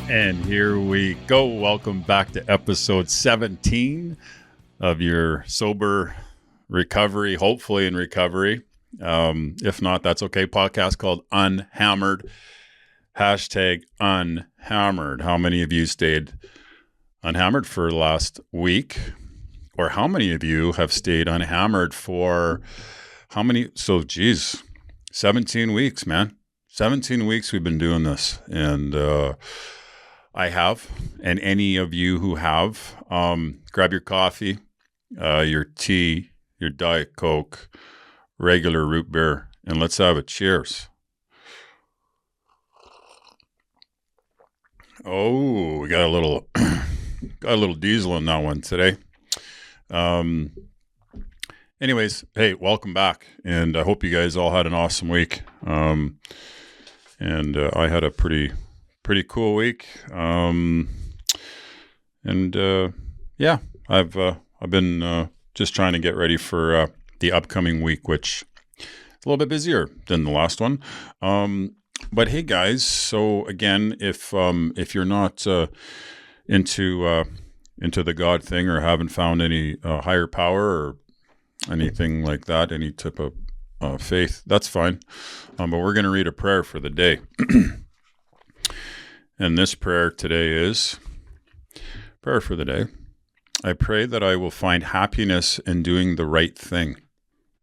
And here we go. Welcome back to episode 17 of your sober recovery, hopefully in recovery. If not, that's okay. Podcast called UnHammered. Hashtag UnHammered. How many of you stayed unhammered for the last week? Or how many of you have stayed unhammered for how many? So, geez, 17 weeks, man. 17 weeks we've been doing this. And I have. And any of you who have, grab your coffee, your tea, your Diet Coke, regular root beer, and let's have a cheers. Oh, we got a little diesel in that one today. Anyways, hey, welcome back, and I hope you guys all had an awesome week. And I had a pretty cool week. Yeah, I've been just trying to get ready for the upcoming week, which is a little bit busier than the last one. But hey, guys. So again, if you're not into the God thing or haven't found any higher power or anything like that, any type of faith, that's fine. But we're going to read a prayer for the day. And this prayer today is prayer for the day. I pray that I will find happiness in doing the right thing.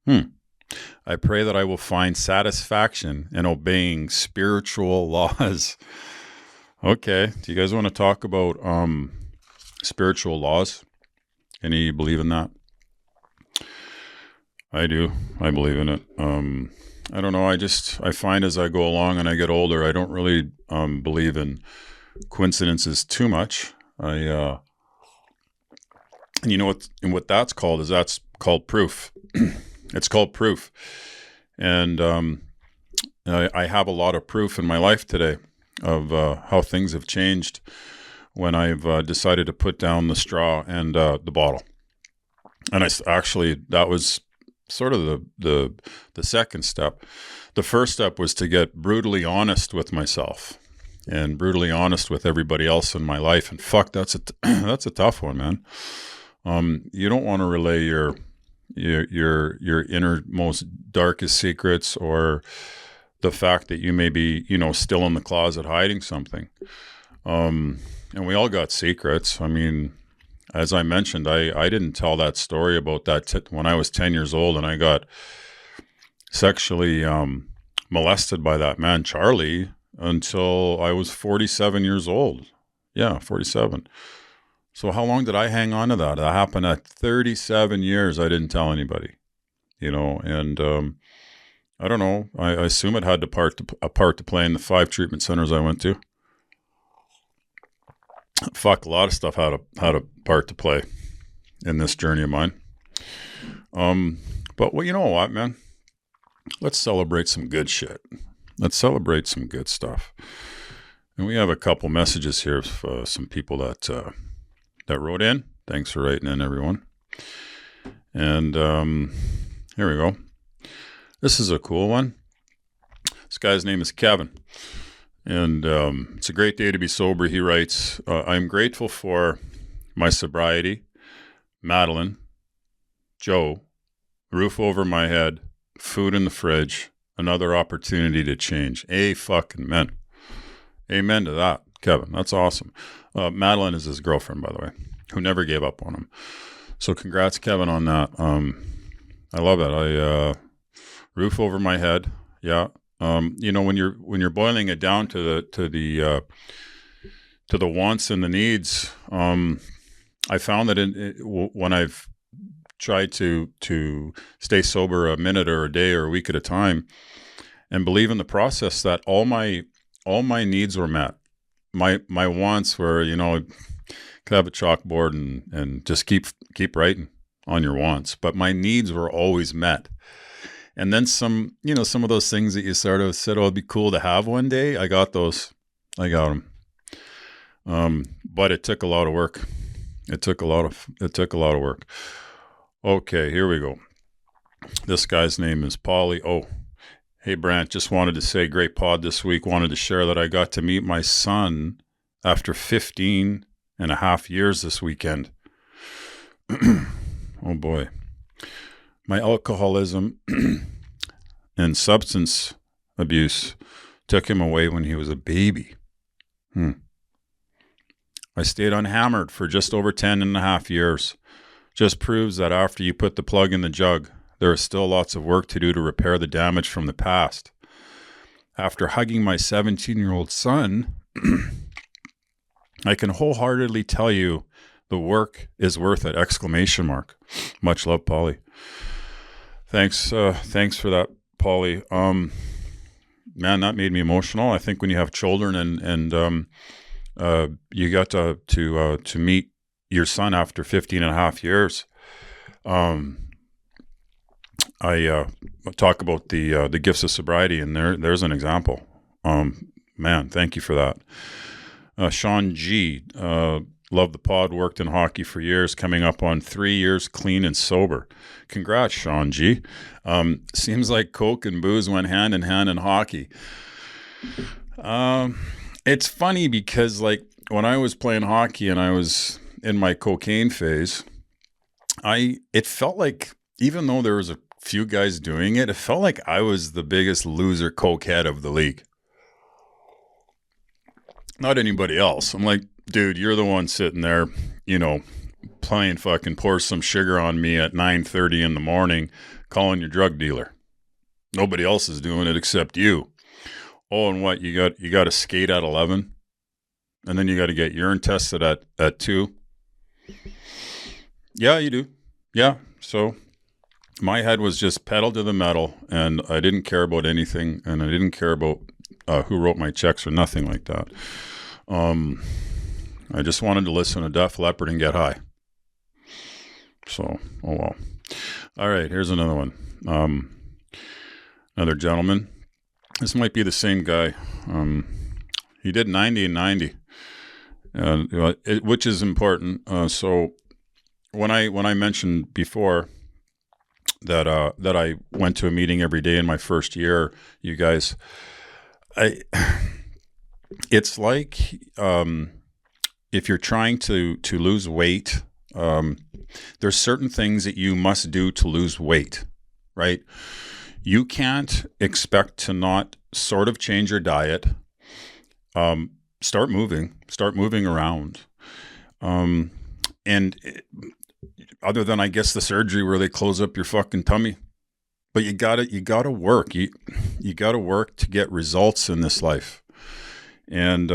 I pray that I will find satisfaction in obeying spiritual laws. Okay. Do you guys want to talk about spiritual laws? Any of you believe in that? I do. I believe in it. I don't know. I find as I go along and I get older, I don't really believe in coincidences too much. And you know what that's called is that's called proof. It's called proof. And I have a lot of proof in my life today of how things have changed when I've decided to put down the straw and the bottle. And that was sort of the second step. The first step was to get brutally honest with myself and brutally honest with everybody else in my life. And fuck, that's a tough one, man. You don't want to relay your innermost darkest secrets or the fact that you may be, still in the closet hiding something. And we all got secrets. I mean, as I mentioned, I didn't tell that story about that when I was 10 years old and I got sexually molested by that man, Charlie, until I was 47 years old. Yeah, 47. So how long did I hang on to that? That happened at 37 years. I didn't tell anybody, and I don't know. I assume it had a part to play in the 5 treatment centers I went to. Fuck, a lot of stuff had a part to play in this journey of mine. But well, you know what, man? Let's celebrate some good shit. Let's celebrate some good stuff. And we have a couple messages here of some people that wrote in. Thanks for writing in, everyone. And here we go. This is a cool one. This guy's name is Kevin. And it's a great day to be sober, he writes. I'm grateful for my sobriety, Madeline, Joe, roof over my head, food in the fridge, another opportunity to change. Amen to that, Kevin. That's awesome. Madeline is his girlfriend, by the way, who never gave up on him. So congrats, Kevin, on that. I love it. Roof over my head. Yeah. When you're boiling it down to the wants and the needs, I found that when I've tried to stay sober a minute or a day or a week at a time, and believe in the process, that all my needs were met. My wants were, could have a chalkboard and just keep writing on your wants, but my needs were always met. And then some of those things that you sort of said, oh, it'd be cool to have one day. I got those. I got them. But it took a lot of work. It took a lot of work. Okay, here we go. This guy's name is Paulie. Oh, hey, Brantt, just wanted to say great pod this week. Wanted to share that I got to meet my son after 15 and a half years this weekend. Oh boy. My alcoholism and substance abuse took him away when he was a baby. I stayed unhammered for just over 10 and a half years. Just proves that after you put the plug in the jug, there is still lots of work to do to repair the damage from the past. After hugging my 17-year-old son, I can wholeheartedly tell you the work is worth it! ! Much love, Polly. Thanks for that, Polly. Man, that made me emotional. I think when you have children and you got to meet your son after 15 and a half years. I talk about the gifts of sobriety, and there's an example. Man, thank you for that. Sean G, love the pod, worked in hockey for years, coming up on 3 years clean and sober. Congrats, Sean G. Seems like Coke and booze went hand in hand in hockey. It's funny because like when I was playing hockey and I was in my cocaine phase, it felt like, even though there was a few guys doing it, it felt like I was the biggest loser cokehead of the league. Not anybody else. I'm like, dude, you're the one sitting there, playing fucking pour some sugar on me at 9:30 in the morning, calling your drug dealer. Nobody else is doing it except you. Oh, and what, you got to skate at 11? And then you got to get urine tested at 2? Yeah, you do. Yeah. So my head was just pedal to the metal, and I didn't care about anything, and I didn't care about who wrote my checks or nothing like that. I just wanted to listen to Def Leppard and get high. So, oh well. All right, here's another one. Another gentleman. This might be the same guy. He did 90 and 90, which is important. So when I mentioned before that I went to a meeting every day in my first year, you guys, it's like if you're trying to lose weight, there's certain things that you must do to lose weight, right? You can't expect to not sort of change your diet. Start moving around. And other than, I guess, the surgery where they close up your fucking tummy, but you gotta work. You gotta work to get results in this life. And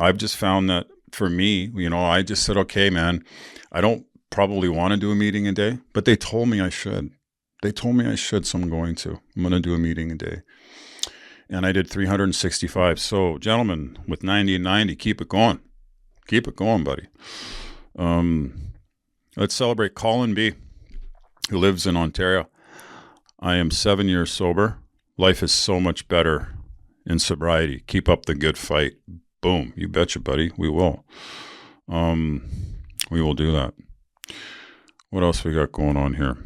I've just found that for me, I just said, okay, man, I don't probably want to do a meeting a day, but they told me I should. So I'm going to do a meeting a day. And I did 365. So, gentlemen, with 90 and 90, keep it going. Keep it going, buddy. Let's celebrate Colin B., who lives in Ontario. I am 7 years sober. Life is so much better in sobriety. Keep up the good fight. Boom. You betcha, buddy. We will. We will do that. What else we got going on here?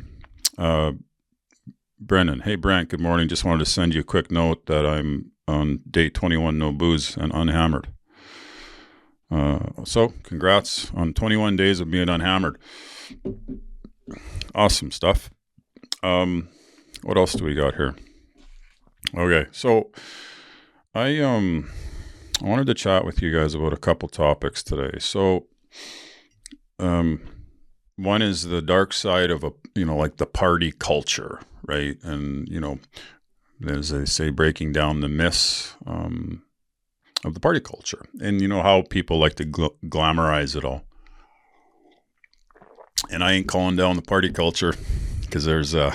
Brennan. Hey, Brantt, good morning. Just wanted to send you a quick note that I'm on day 21, no booze, and unhammered. So congrats on 21 days of being unhammered. Awesome stuff. What else do we got here? Okay. So I wanted to chat with you guys about a couple topics today. So, one is the dark side of like the party culture, right? And, as they say, breaking down the myths, of the party culture, and how people like to glamorize it all. And I ain't calling down the party culture because there's a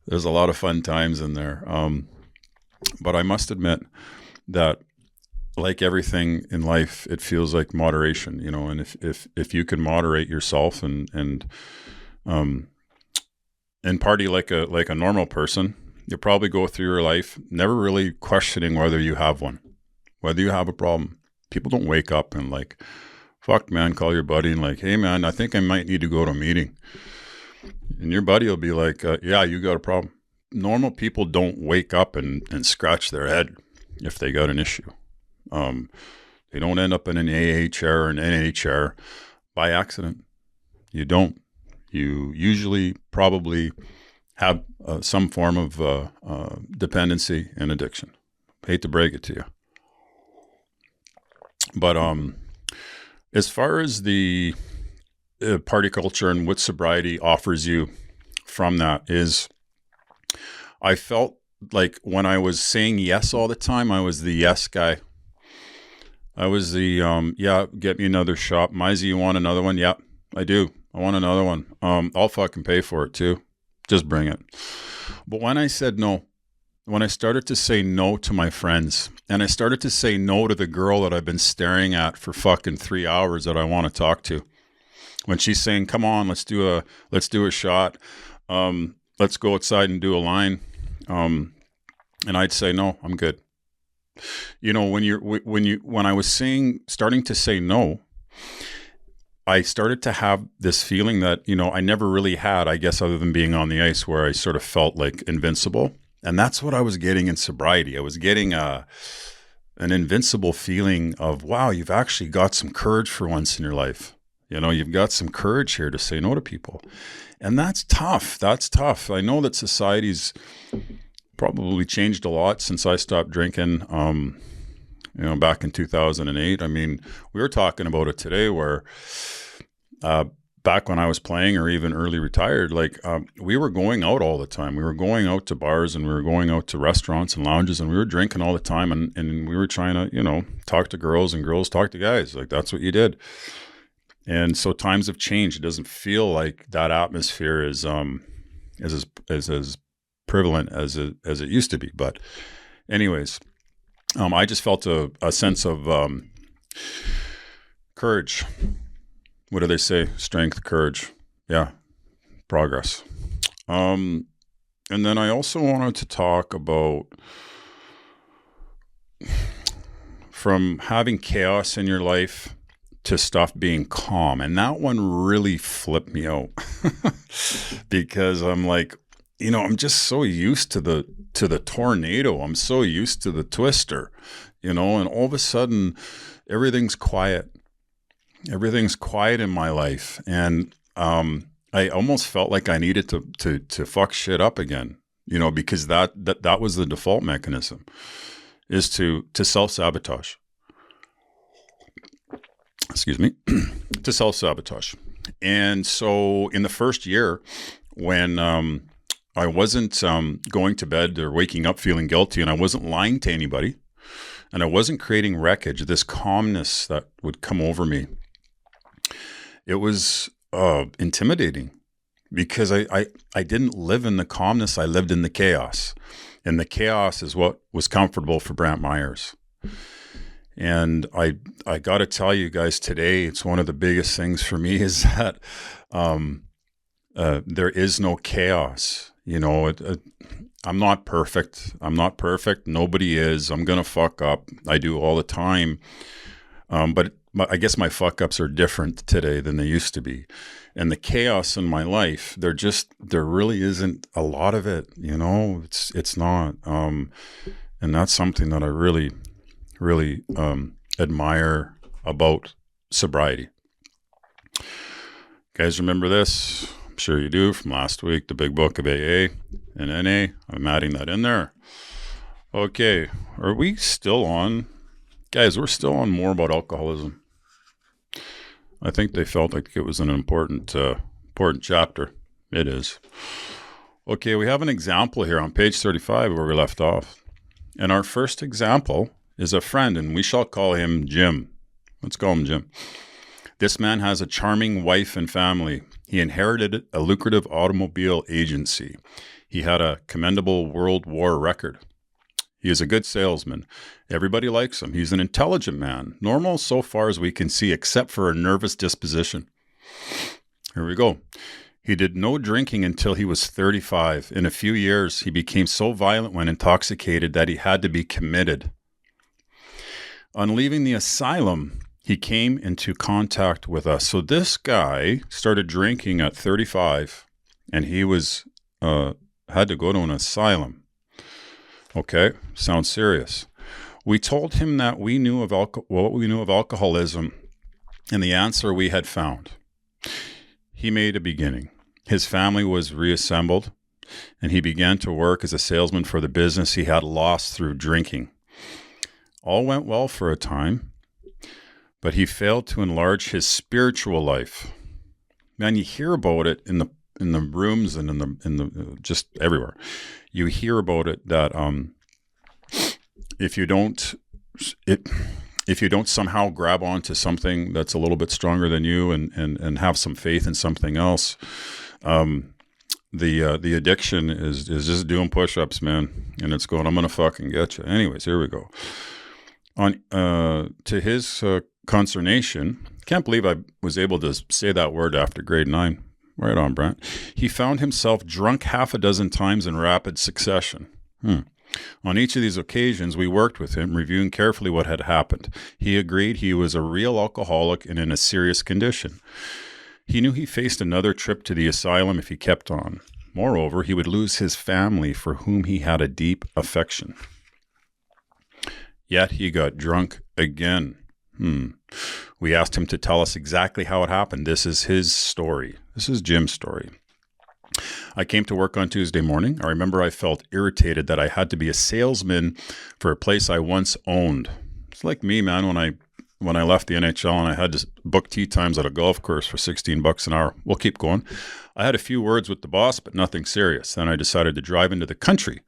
lot of fun times in there. But I must admit that, like everything in life, it feels like moderation, and if you can moderate yourself and party like a normal person, you'll probably go through your life never really questioning whether you have one. Whether you have a problem. People don't wake up and like, fuck, man, call your buddy and like, hey, man, I think I might need to go to a meeting. And your buddy will be like, yeah, you got a problem. Normal people don't wake up and scratch their head if they got an issue. You don't end up in an AA chair or an NA chair by accident. You don't. You usually probably have some form of dependency and addiction. Hate to break it to you. But as far as the party culture and what sobriety offers you from that is, I felt like when I was saying yes all the time, I was the yes guy. I was the, yeah, get me another shot. Mizey, you want another one? Yeah, I do. I want another one. I'll fucking pay for it too. Just bring it. But when I said no, when I started to say no to my friends, and I started to say no to the girl that I've been staring at for fucking 3 hours that I want to talk to, when she's saying, come on, let's do a shot. Let's go outside and do a line. And I'd say, no, I'm good. You know, when I was starting to say no, I started to have this feeling that, you know, I never really had, I guess, other than being on the ice, where I sort of felt like invincible. And that's what I was getting in sobriety. I was getting an invincible feeling of, wow, you've actually got some courage for once in your life. You know, you've got some courage here to say no to people. And that's tough. That's tough. I know that society's probably changed a lot since I stopped drinking, you know, back in 2008. I mean, we were talking about it today where back when I was playing or even early retired, like we were going out all the time. We were going out to bars and we were going out to restaurants and lounges and we were drinking all the time and we were trying to, you know, talk to girls and girls talk to guys. Like that's what you did. And so times have changed. It doesn't feel like that atmosphere is as prevalent as it used to be. But anyways, I just felt a sense of courage. What do they say? Strength, courage. Yeah. Progress. And then I also wanted to talk about from having chaos in your life to stuff being calm. And that one really flipped me out because I'm like, you know, I'm just so used to the tornado. I'm so used to the twister, you know, and all of a sudden everything's quiet. Everything's quiet in my life. And I almost felt like I needed to fuck shit up again, you know, because that was the default mechanism, is to self-sabotage. Excuse me, to self-sabotage. And so in the first year when I wasn't going to bed or waking up feeling guilty, and I wasn't lying to anybody, and I wasn't creating wreckage, this calmness that would come over me, it was intimidating because I didn't live in the calmness. I lived in the chaos. And the chaos is what was comfortable for Brantt Myhres. And I got to tell you guys today, it's one of the biggest things for me is that there is no chaos. You know, I'm not perfect. I'm not perfect. Nobody is. I'm going to fuck up. I do all the time. But I guess my fuck ups are different today than they used to be. And the chaos in my life, there really isn't a lot of it, you know, it's not. And that's something that I really admire about sobriety. Guys, remember this? I'm sure you do from last week, the big book of AA and NA. I'm adding that in there. Okay. Are we still on? Guys, we're still on more about alcoholism. I think they felt like it was an important chapter. It is. Okay, we have an example here on page 35 where we left off. And our first example is a friend, and we shall call him Jim. Let's call him Jim. This man has a charming wife and family. He inherited a lucrative automobile agency. He had a commendable World War record. He is a good salesman. Everybody likes him. He's an intelligent man, normal so far as we can see, except for a nervous disposition. Here we go. He did no drinking until he was 35. In a few years, he became so violent when intoxicated that he had to be committed. On leaving the asylum, he came into contact with us. So this guy started drinking at 35, and he was had to go to an asylum. Okay, sounds serious. We told him that we knew of what we knew of alcoholism and the answer we had found. He made a beginning. His family was reassembled, and he began to work as a salesman for the business he had lost through drinking. All went well for a time, but he failed to enlarge his spiritual life. Man, you hear about it in the rooms and in the just everywhere. You hear about it that if you don't somehow grab onto something that's a little bit stronger than you and have some faith in something else, the addiction is just doing push-ups, man, and it's going, I'm gonna fucking get you. Anyways, here we go. To his consternation, can't believe I was able to say that word after grade 9. Right on, Brantt. He found himself drunk half a dozen times in rapid succession. On each of these occasions, we worked with him, reviewing carefully what had happened. He agreed he was a real alcoholic and in a serious condition. He knew he faced another trip to the asylum if he kept on. Moreover, he would lose his family for whom he had a deep affection. Yet he got drunk again. We asked him to tell us exactly how it happened. This is his story. This is Jim's story. I came to work on Tuesday morning. I remember I felt irritated that I had to be a salesman for a place I once owned. It's like me, man, when I left the NHL and I had to book tee times at a golf course for $16 an hour. We'll keep going. I had a few words with the boss, but nothing serious. Then I decided to drive into the country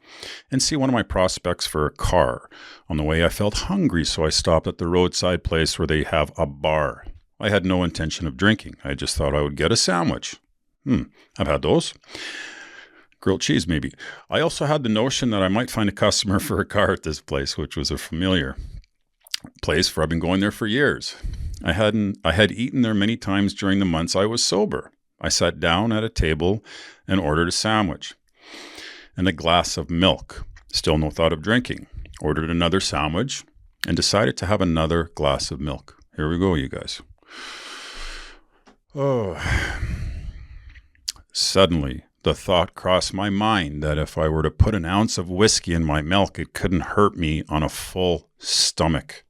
and see one of my prospects for a car. On the way, I felt hungry, so I stopped at the roadside place where they have a bar. I had no intention of drinking. I just thought I would get a sandwich. I've had those. Grilled cheese, maybe. I also had the notion that I might find a customer for a car at this place, which was a familiar place, for I've been going there for years. I had eaten there many times during the months I was sober. I sat down at a table and ordered a sandwich and a glass of milk. Still no thought of drinking. Ordered another sandwich and decided to have another glass of milk. Here we go, you guys. Suddenly, the thought crossed my mind that if I were to put an ounce of whiskey in my milk, it couldn't hurt me on a full stomach.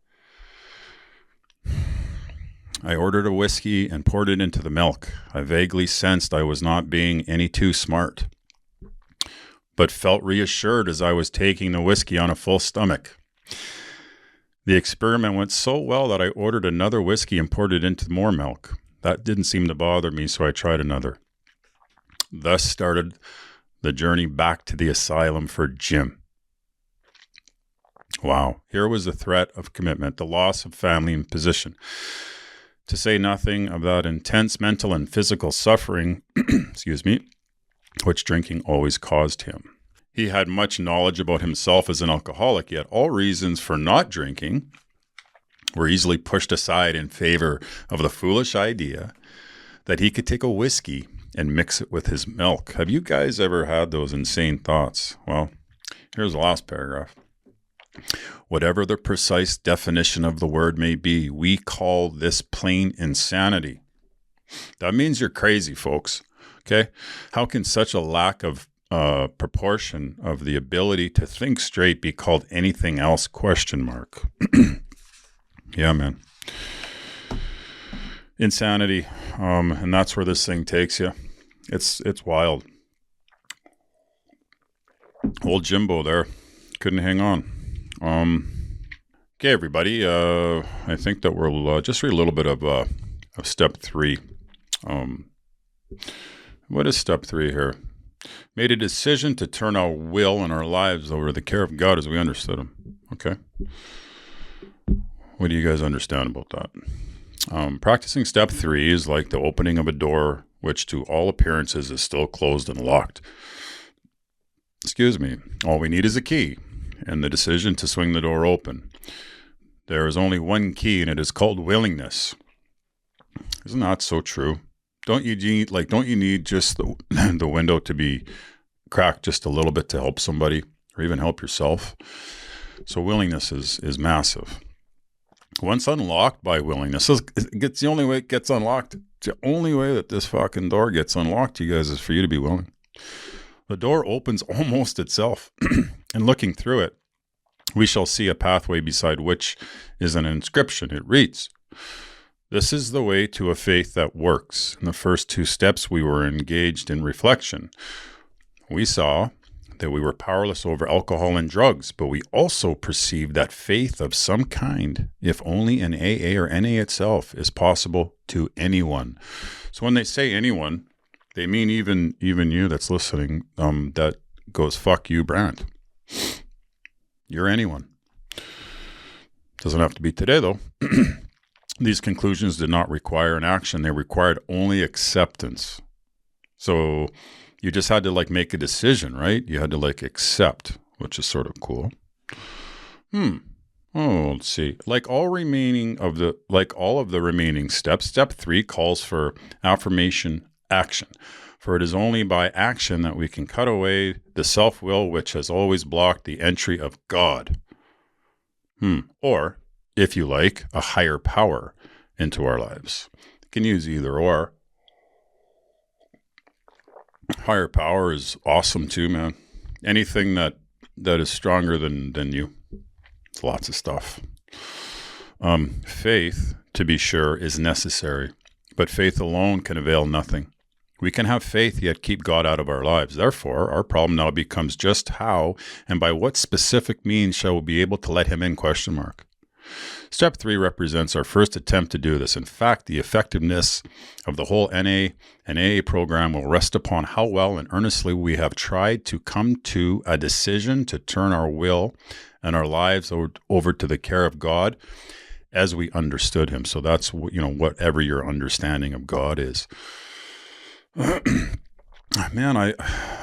I ordered a whiskey and poured it into the milk. I vaguely sensed I was not being any too smart, but felt reassured as I was taking the whiskey on a full stomach. The experiment went so well that I ordered another whiskey and poured it into more milk. That didn't seem to bother me, so I tried another. Thus started the journey back to the asylum for Jim. Wow. Here was the threat of commitment, the loss of family and position. To say nothing of that intense mental and physical suffering, which drinking always caused him. He had much knowledge about himself as an alcoholic, yet all reasons for not drinking were easily pushed aside in favor of the foolish idea that he could take a whiskey and mix it with his milk. Have you guys ever had those insane thoughts? Well, here's the last paragraph. Whatever the precise definition of the word may be, we call this plain insanity. That means you're crazy, folks. Okay? How can such a lack of proportion of the ability to think straight be called anything else? ? Yeah, man. Insanity. And that's where this thing takes you. It's wild. Old Jimbo there couldn't hang on. Okay, everybody. I think that we'll just read a little bit of step 3. What is step 3 here? Made a decision to turn our will and our lives over to the care of God as we understood him. Okay. What do you guys understand about that? Practicing step 3 is like the opening of a door, which to all appearances is still closed and locked. All we need is a key and the decision to swing the door open. There is only one key, and it is called willingness. Isn't that so true? Don't you need just the window to be cracked just a little bit to help somebody or even help yourself? So willingness is massive. Once unlocked by willingness, it's the only way it gets unlocked. It's the only way that this fucking door gets unlocked, you guys, is for you to be willing. The door opens almost itself, and looking through it, we shall see a pathway beside which is an inscription. It reads, "This is the way to a faith that works." In the first 2 steps, we were engaged in reflection. We saw that we were powerless over alcohol and drugs, but we also perceived that faith of some kind, if only in AA or NA itself, is possible to anyone. So when they say anyone, they mean even you that's listening, that goes, fuck you, Brantt. You're anyone. Doesn't have to be today, though. These conclusions did not require an action. They required only acceptance. So you just had to make a decision, right? You had to accept, which is sort of cool. Oh, let's see. Like all of the remaining steps, step 3 calls for affirmation action. For it is only by action that we can cut away the self-will which has always blocked the entry of God. Or, if you like, a higher power into our lives. You can use either or. Higher power is awesome too, man. Anything that is stronger than you. It's lots of stuff. Faith, to be sure, is necessary, but faith alone can avail nothing. We can have faith yet keep God out of our lives. Therefore, our problem now becomes just how and by what specific means shall we be able to let him in, ? Step 3 represents our first attempt to do this. In fact, the effectiveness of the whole NA and AA program will rest upon how well and earnestly we have tried to come to a decision to turn our will and our lives over to the care of God as we understood him. So that's, whatever your understanding of God is. Man, I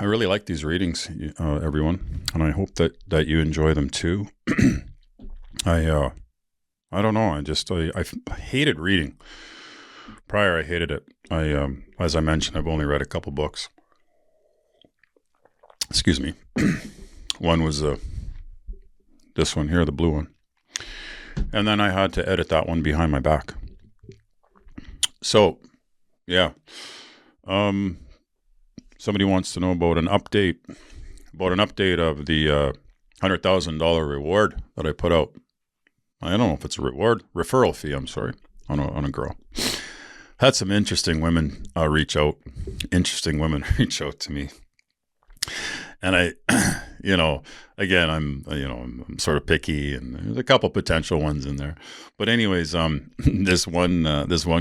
really like these readings, everyone, and I hope that you enjoy them too. I don't know. I hated reading. Prior, I hated it. As I mentioned, I've only read a couple books. Excuse me. One was this one here, the blue one. And then I had to edit that one behind my back. So, yeah. Somebody wants to know about an update of the $100,000 reward that I put out. I don't know if it's a referral fee, I'm sorry, on a girl. Had some interesting women reach out to me. And I, again, I'm sort of picky, and there's a couple potential ones in there. But anyways, this one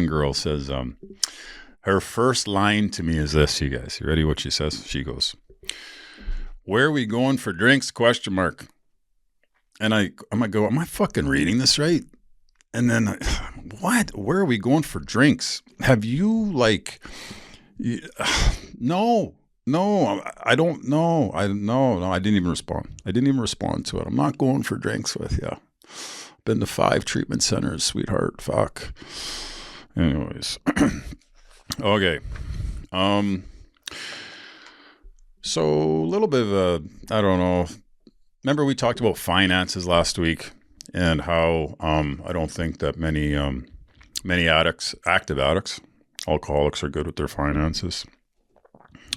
girl says, her first line to me is this, you guys. You ready what she says? She goes, "Where are we going for drinks, ? And I'm going to go, am I fucking reading this right? And then, what? Where are we going for drinks? Have you no, I don't know. No, I didn't even respond to it. I'm not going for drinks with you. Been to 5 treatment centers, sweetheart. Fuck. Anyways. Okay. So a little bit of I don't know. Remember we talked about finances last week and how I don't think that many active addicts, alcoholics are good with their finances.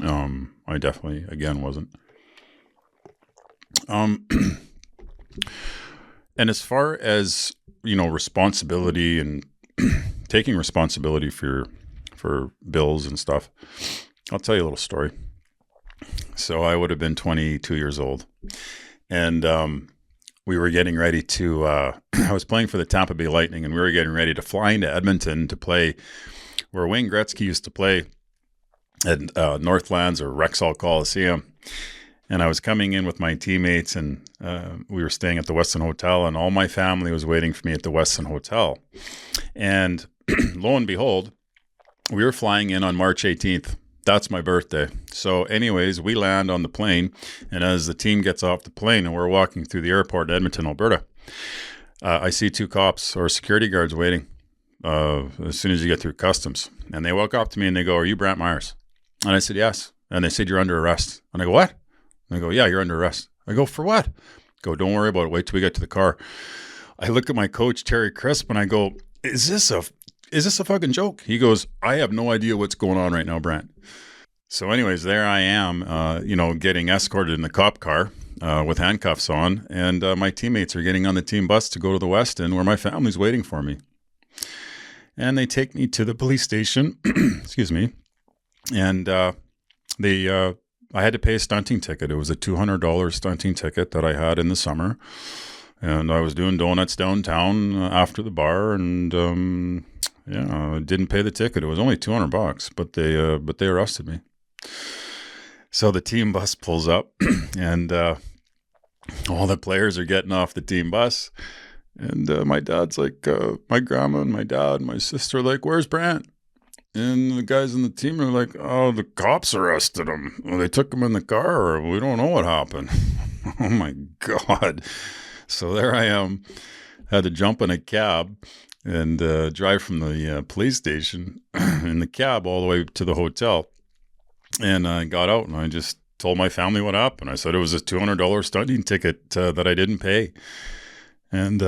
I definitely, again, wasn't. And as far as, responsibility and taking responsibility for bills and stuff, I'll tell you a little story. So I would have been 22 years old, and we were getting ready to, I was playing for the Tampa Bay Lightning, and we were getting ready to fly into Edmonton to play where Wayne Gretzky used to play at Northlands or Rexall Coliseum. And I was coming in with my teammates, and we were staying at the Westin Hotel, and all my family was waiting for me at the Westin Hotel. And lo and behold, we were flying in on March 18th. That's my birthday. So anyways, we land on the plane, and as the team gets off the plane and we're walking through the airport in Edmonton, Alberta, I see 2 cops or security guards waiting as soon as you get through customs. And they walk up to me and they go, "Are you Brantt Myhres?" And I said, "Yes." And they said, "You're under arrest." And I go, "What?" And they go, "Yeah, you're under arrest." I go, "For what?" Go, "Don't worry about it. Wait till we get to the car." I look at my coach, Terry Crisp, and I go, Is this a fucking joke? He goes, "I have no idea what's going on right now, Brantt." So anyways, there I am, getting escorted in the cop car with handcuffs on, and my teammates are getting on the team bus to go to the West End where my family's waiting for me. And they take me to the police station, excuse me, and I had to pay a stunting ticket. It was a $200 stunting ticket that I had in the summer, and I was doing donuts downtown after the bar, and I didn't pay the ticket. It was only $200, but they arrested me. So the team bus pulls up, and all the players are getting off the team bus. And my dad's like, my grandma and my dad and my sister are like, "Where's Brantt?" And the guys on the team are like, "Oh, the cops arrested him. Well, they took him in the car, or we don't know what happened." Oh my God. So there I am, had to jump in a cab and drive from the police station in the cab all the way to the hotel. And I got out and I just told my family what happened. I said it was a $200 stunting ticket that I didn't pay. And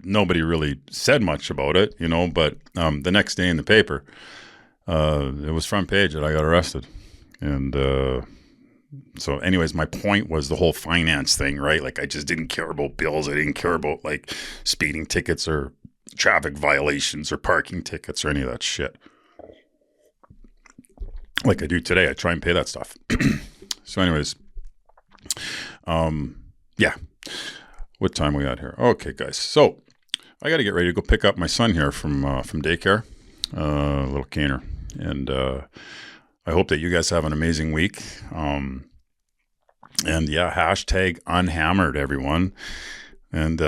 nobody really said much about it, but the next day in the paper, it was front page that I got arrested. And so anyways, my point was the whole finance thing, right? Like I just didn't care about bills. I didn't care about like speeding tickets or traffic violations or parking tickets or any of that shit. Like I do today, I try and pay that stuff. So anyways, yeah. What time we at here? Okay, guys. So I got to get ready to go pick up my son here from daycare, little Caner. And I hope that you guys have an amazing week. And yeah, hashtag UnHammered, everyone. And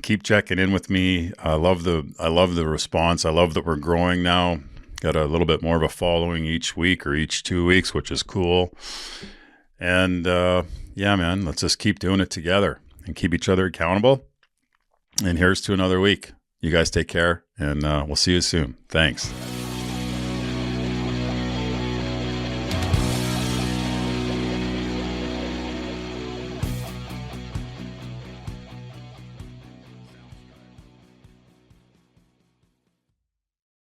keep checking in with me. I love the response. I love that we're growing now. Got a little bit more of a following each week or each 2 weeks, which is cool. And yeah, man, let's just keep doing it together and keep each other accountable. And here's to another week. You guys take care, and we'll see you soon. Thanks.